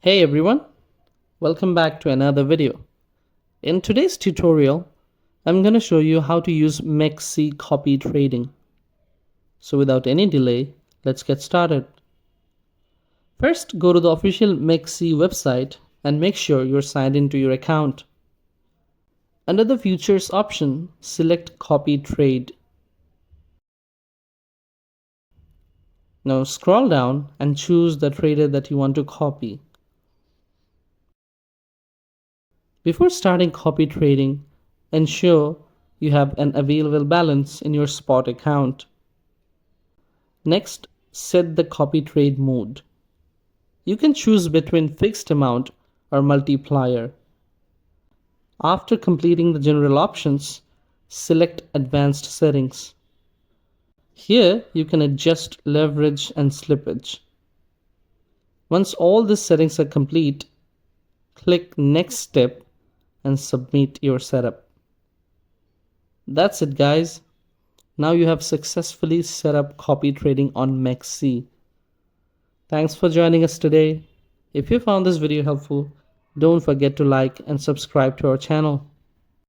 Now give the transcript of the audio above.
Hey everyone, welcome back to another video. In today's tutorial, I'm going to show you how to use Mexc Copy Trading. So without any delay, let's get started. First, go to the official Mexc website and make sure you're signed into your account. Under the Futures option, select Copy Trade. Now scroll down and choose the trader that you want to copy. Before starting copy trading, ensure you have an available balance in your spot account. Next, set the copy trade mode. You can choose between fixed amount or multiplier. After completing the general options, select advanced settings. Here you can adjust leverage and slippage. Once all these settings are complete, click Next Step and submit your setup. That's it, guys. Now you have successfully set up copy trading on Mexc. Thanks for joining us today. If you found this video helpful, don't forget to like and subscribe to our channel.